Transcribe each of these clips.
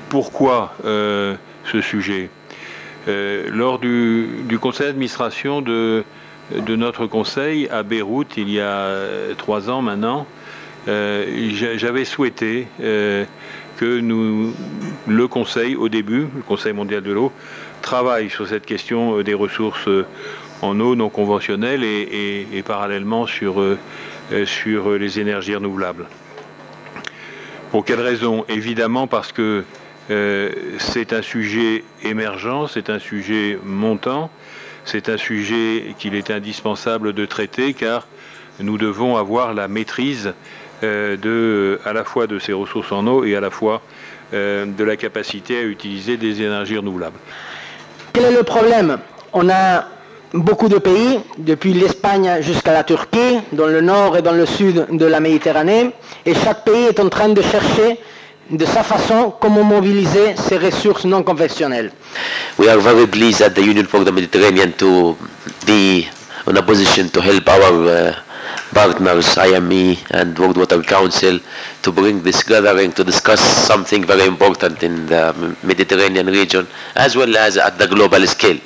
pourquoi ce sujet? Lors du conseil d'administration de notre conseil à Beyrouth, il y a 3 ans maintenant, j'avais souhaité que le conseil, au début, le Conseil mondial de l'eau, travaille sur cette question des ressources en eau non conventionnelles et parallèlement sur les énergies renouvelables. Pour quelle raison? Évidemment parce que c'est un sujet émergent, c'est un sujet montant, c'est un sujet qu'il est indispensable de traiter car nous devons avoir la maîtrise à la fois de ces ressources en eau et à la fois de la capacité à utiliser des énergies renouvelables. Quel est le problème? On a beaucoup de pays, depuis l'Espagne jusqu'à la Turquie, dans le nord et dans le sud de la Méditerranée, et chaque pays est en train de chercher de sa façon comment mobiliser ces ressources non conventionnelles. We are very pleased at the Union for the Mediterranean to be in a position to help our partners, IME and World Water Council, to bring this gathering to discuss something very important in the Mediterranean region as well as at the global scale.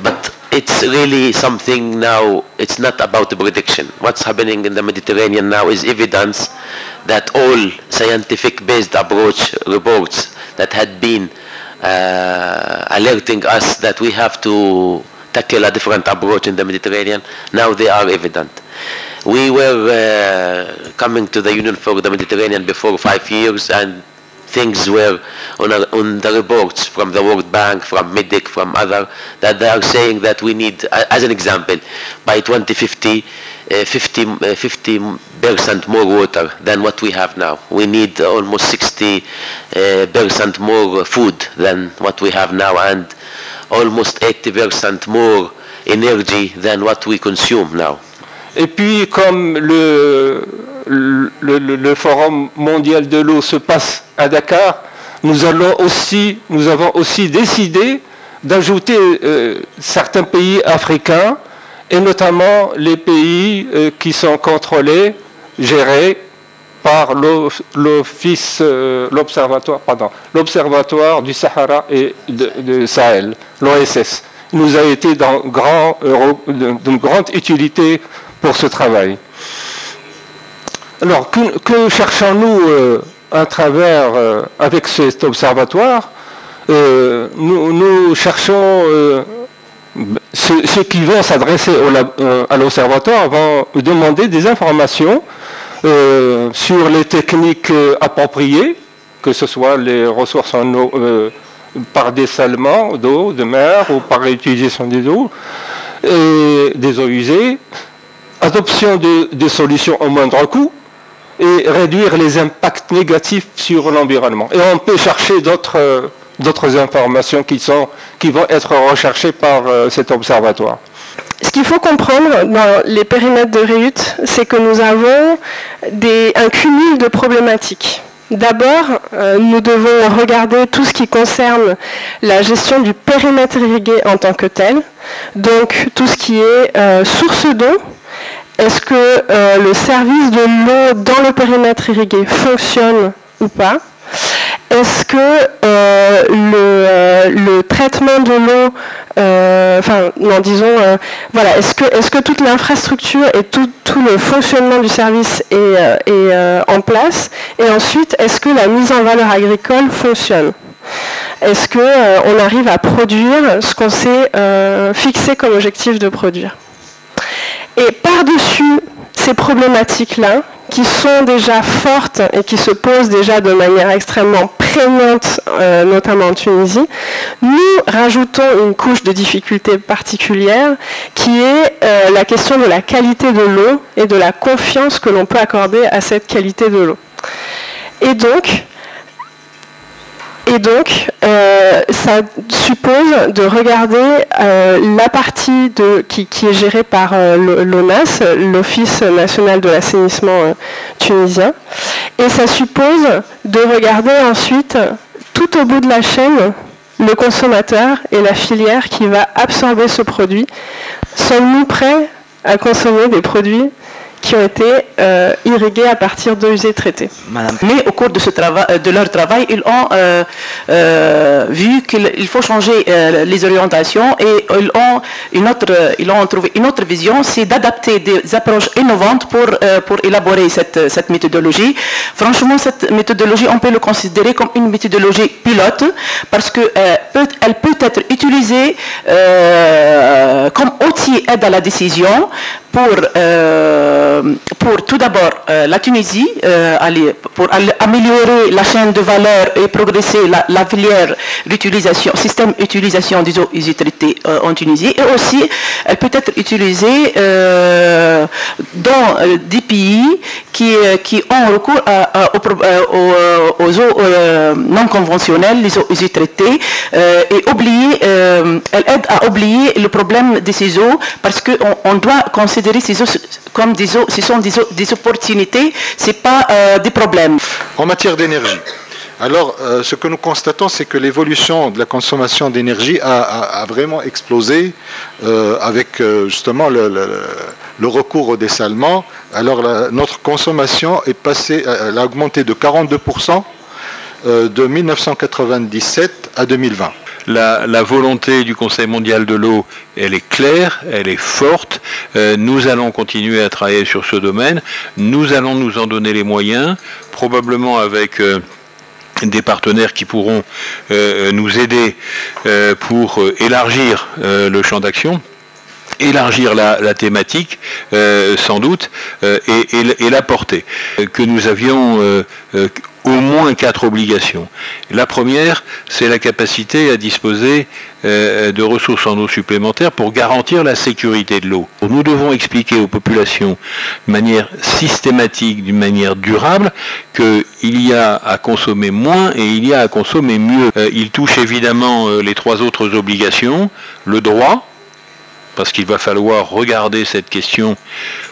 But it's really something now, it's not about the prediction. What's happening in the Mediterranean now is evidence that all scientific based approach reports that had been alerting us that we have to tackle a different approach in the Mediterranean, now they are evident. We were coming to the Union for the Mediterranean before 5 years, and things were on the reports from the World Bank, from MEDIC, from other, that they are saying that we need, as an example, by 2050, 50% more water than what we have now. We need almost 60% more food than what we have now, and almost 80% more energy than what we consume now. Et puis, comme le Forum mondial de l'eau se passe à Dakar, nous avons aussi décidé d'ajouter certains pays africains, et notamment les pays qui sont contrôlés, gérés par l'Observatoire du Sahara et du Sahel, l'OSS. Il nous a été d'une grande utilité pour ce travail. Alors, que cherchons-nous à travers, avec cet observatoire? Nous cherchons, ceux qui vont s'adresser à l'observatoire vont demander des informations sur les techniques appropriées, que ce soit les ressources en eau par dessalement d'eau, de mer, ou par réutilisation des eaux usées, adoption de solutions au moindre coût et réduire les impacts négatifs sur l'environnement. Et on peut chercher d'autres informations qui vont être recherchées par cet observatoire. Ce qu'il faut comprendre dans les périmètres de REUT, c'est que nous avons un cumul de problématiques. D'abord, nous devons regarder tout ce qui concerne la gestion du périmètre irrigué en tant que tel, donc tout ce qui est source d'eau. Est-ce que le service de l'eau dans le périmètre irrigué fonctionne ou pas? Est-ce que le traitement de l'eau, voilà, est-ce que toute l'infrastructure et tout le fonctionnement du service est en place? Et ensuite, est-ce que la mise en valeur agricole fonctionne? Est-ce qu'on arrive à produire ce qu'on s'est fixé comme objectif de produire? Et par-dessus ces problématiques-là, qui sont déjà fortes et qui se posent déjà de manière extrêmement prégnante, notamment en Tunisie, nous rajoutons une couche de difficulté particulière qui est la question de la qualité de l'eau et de la confiance que l'on peut accorder à cette qualité de l'eau. Et donc, ça suppose de regarder la partie qui est gérée par l'ONAS, l'Office national de l'assainissement tunisien, et ça suppose de regarder ensuite, tout au bout de la chaîne, le consommateur et la filière qui va absorber ce produit. Sommes-nous prêts à consommer des produits qui ont été irrigués à partir d'eaux usées traitées. Mais au cours de, de leur travail, ils ont vu qu'il faut changer les orientations et ils ont trouvé une autre vision, c'est d'adapter des approches innovantes pour élaborer cette méthodologie. Franchement, cette méthodologie, on peut le considérer comme une méthodologie pilote parce qu'elle peut être utilisée comme outil aide à la décision pour tout d'abord la Tunisie, pour améliorer la chaîne de valeur et progresser la filière d'utilisation, système d'utilisation des eaux usées traitées en Tunisie, et aussi elle peut être utilisée dans des pays qui ont recours aux eaux non conventionnelles, les eaux usées traitées, et elle aide à oublier le problème de ces eaux parce qu'on doit considérer ces eaux comme des eaux, ce sont des opportunités, ce n'est pas des problèmes. En matière d'énergie, alors ce que nous constatons, c'est que l'évolution de la consommation d'énergie a vraiment explosé avec justement le recours au dessalement. Alors notre consommation est passée, elle a augmenté de 42% de 1997 à 2020. La volonté du Conseil mondial de l'eau, elle est claire, elle est forte. Nous allons continuer à travailler sur ce domaine. Nous allons nous en donner les moyens, probablement avec des partenaires qui pourront nous aider pour élargir le champ d'action, élargir la thématique, sans doute, et la portée. Que nous avions au moins 4 obligations. La première, c'est la capacité à disposer de ressources en eau supplémentaires pour garantir la sécurité de l'eau. Nous devons expliquer aux populations de manière systématique, d'une manière durable, qu'il y a à consommer moins et il y a à consommer mieux. Il touche évidemment les 3 autres obligations, le droit, parce qu'il va falloir regarder cette question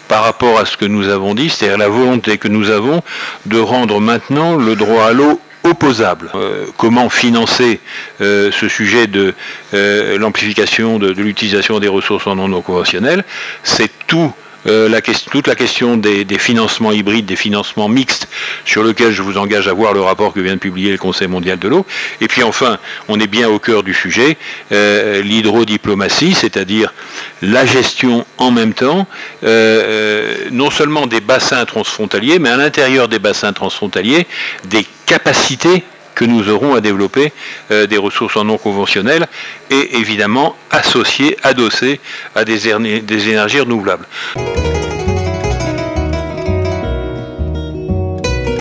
par rapport à ce que nous avons dit, c'est-à-dire la volonté que nous avons de rendre maintenant le droit à l'eau opposable. Comment financer ce sujet de l'amplification de l'utilisation des ressources en non conventionnelles? C'est toute la question des financements hybrides, des financements mixtes, sur lequel je vous engage à voir le rapport que vient de publier le Conseil mondial de l'eau. Et puis enfin, on est bien au cœur du sujet, l'hydrodiplomatie, c'est-à-dire la gestion en même temps, non seulement des bassins transfrontaliers, mais à l'intérieur des bassins transfrontaliers, des capacités que nous aurons à développer des ressources en non conventionnelles et évidemment associées, adossées à des énergies renouvelables.